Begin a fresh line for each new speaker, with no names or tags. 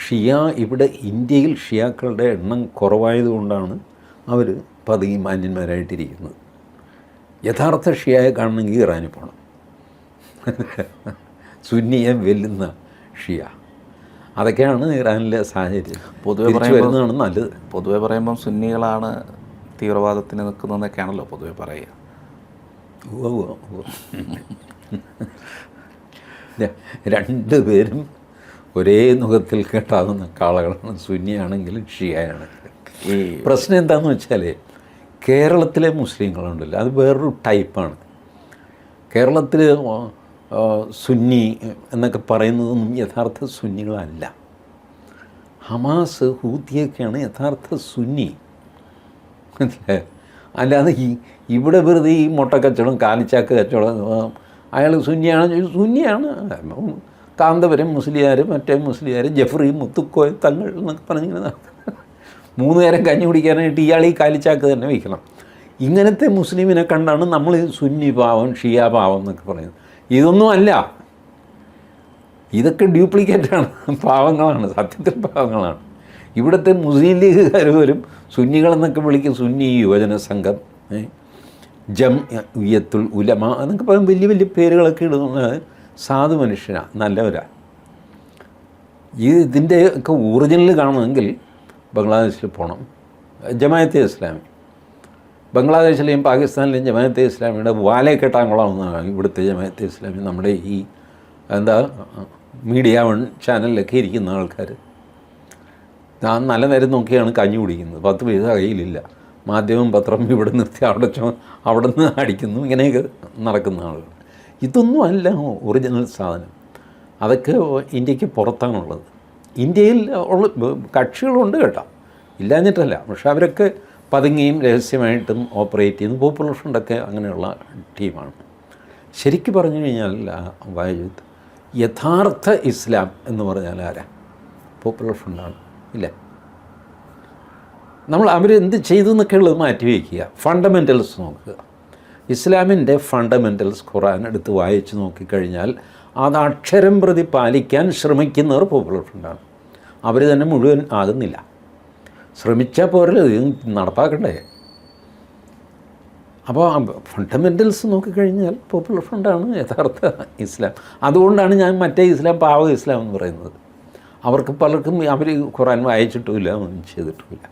ഷിയ ഇവിടെ ഇന്ത്യയിൽ ഷിയാക്കളുടെ എണ്ണം കുറവായതുകൊണ്ടാണ് അവർ പതിയെ മാന്യന്മാരായിട്ടിരിക്കുന്നത്. യഥാർത്ഥ ഷിയയെ കാണണമെങ്കിൽ ഇറാനിൽ പോകണം. സുന്നിയെ വെല്ലുന്ന ഷിയ, അതൊക്കെയാണ് ഇറാനിലെ സാഹചര്യം.
പൊതുവെ
വരുന്നതാണ് നല്ലത്.
പൊതുവെ പറയുമ്പം സുന്നികളാണ് തീവ്രവാദത്തിന് നിൽക്കുന്നതെന്നൊക്കെയാണല്ലോ പൊതുവെ പറയുക.
രണ്ടുപേരും ഒരേ മുഖത്തിൽ കേട്ടാകുന്ന കാളകളാണ്, സുന്നിയാണെങ്കിലും ഷിയയാണെങ്കിലും. ഈ പ്രശ്നം എന്താണെന്ന് വെച്ചാൽ കേരളത്തിലെ മുസ്ലിങ്ങളുണ്ടല്ലോ, അത് വേറൊരു ടൈപ്പാണ്. കേരളത്തിൽ സുന്നി എന്നൊക്കെ പറയുന്നതൊന്നും യഥാർത്ഥ സുന്നികളല്ല. ഹമാസ്, ഹൂത്തിയൊക്കെയാണ് യഥാർത്ഥ സുന്നി. അല്ലാതെ ഇവിടെ വെറുതെ ഈ മുട്ടക്കച്ചവടം, കാലിച്ചാക്ക് കച്ചവടം, അയാൾ സുന്നിയാണ്. കാന്തപുരം മുസ്ലിയാർ, മറ്റേ മുസ്ലിയാർ, ജഫ്രി, മുത്തുക്കോയ തങ്ങൾ എന്നൊക്കെ പറഞ്ഞിങ്ങനെ 3 നേരം കഞ്ഞി കുടിക്കാനായിട്ട് ഇയാൾ ഈ കാലിച്ചാക്ക് തന്നെ വയ്ക്കണം. ഇങ്ങനത്തെ മുസ്ലിമിനെ കണ്ടാണ് നമ്മൾ സുന്നി പാവം, ഷിയ പാവം എന്നൊക്കെ പറയുന്നത്. ഇതൊന്നും അല്ല, ഇതൊക്കെ ഡ്യൂപ്ലിക്കേറ്റാണ്, പാവങ്ങളാണ്, സത്യത്തിൽ പാവങ്ങളാണ്. ഇവിടുത്തെ മുസ്ലിം ലീഗുകാർ പോലും സുന്നികളെന്നൊക്കെ വിളിക്കും. സുന്നി യുവജന സംഘം, ജംഇയ്യത്തുൽ ഉലമ എന്നൊക്കെ പറയും, വലിയ വലിയ പേരുകളൊക്കെ ഇടുന്നത്. സാധു മനുഷ്യനാണ്, നല്ലവരാണ്. ഇതിൻ്റെയൊക്കെ ഒറിജിനൽ കാണണമെങ്കിൽ ബംഗ്ലാദേശിൽ പോകണം. ജമാഅത്തെ ഇസ്ലാമി, ബംഗ്ലാദേശിലെയും പാകിസ്ഥാനിലെയും ജമാഅത്തെ ഇസ്ലാമിയുടെ വാലേ കെട്ടാൻ കൊള്ളാവുന്നതാണ് ഇവിടുത്തെ ജമാഅത്തെ ഇസ്ലാമി. നമ്മുടെ ഈ മീഡിയ 1 ചാനലിലൊക്കെ ഇരിക്കുന്ന ആൾക്കാർ നല്ല നേരം നോക്കിയാണ് കഞ്ഞി കുടിക്കുന്നത്. 10 പൈസ കയ്യിലില്ല. മാധ്യമം, പത്രം ഇവിടെ നിർത്തി അവിടെ നിന്ന് അടിക്കുന്നു. ഇങ്ങനെയൊക്കെ നടക്കുന്ന ആളുകൾ. ഇതൊന്നും അല്ല ഒറിജിനൽ സാധനം. അതൊക്കെ ഇന്ത്യക്ക് പുറത്താണുള്ളത്. ഇന്ത്യയിൽ ഉള്ള കക്ഷികളുണ്ട് കേട്ടോ, ഇല്ലാഞ്ഞിട്ടല്ല. പക്ഷെ അവരൊക്കെ പതുങ്ങിയും രഹസ്യമായിട്ടും ഓപ്പറേറ്റ് ചെയ്യുന്നു. പോപ്പുലർ ഫ്രണ്ടൊക്കെ അങ്ങനെയുള്ള ടീമാണ്. ശരിക്കും പറഞ്ഞു കഴിഞ്ഞാൽ വായുത് യഥാർത്ഥ ഇസ്ലാം എന്ന് പറഞ്ഞാൽ ആരാ? പോപ്പുലർ ഫ്രണ്ടാണ്. ഇല്ല, നമ്മൾ അവരെന്ത് ചെയ്തു എന്നൊക്കെ ഉള്ളത് മാറ്റി വയ്ക്കുക. ഫണ്ടമെൻ്റൽസ് നോക്കുക. ഇസ്ലാമിൻ്റെ ഫണ്ടമെൻ്റൽസ് ഖുർആൻ എടുത്ത് വായിച്ച് നോക്കിക്കഴിഞ്ഞാൽ അത് അക്ഷരം പ്രതി പാലിക്കാൻ ശ്രമിക്കുന്നവർ പോപ്പുലർ ഫ്രണ്ടാണ്. അവർ തന്നെ മുഴുവൻ ആകുന്നില്ല. ശ്രമിച്ചാൽ പോരല്ലോ, ഇത് നടപ്പാക്കണ്ടേ? അപ്പോൾ ഫണ്ടമെൻ്റൽസ് നോക്കിക്കഴിഞ്ഞാൽ പോപ്പുലർ ഫ്രണ്ടാണ് യഥാർത്ഥ ഇസ്ലാം. അതുകൊണ്ടാണ് ഞാൻ മറ്റേ ഇസ്ലാം പാവ ഇസ്ലാം എന്ന് പറയുന്നത്. അവർക്ക് പലർക്കും അവർ ഖുർആൻ വായിച്ചിട്ടുമില്ല, ഒന്നും ചെയ്തിട്ടുമില്ല.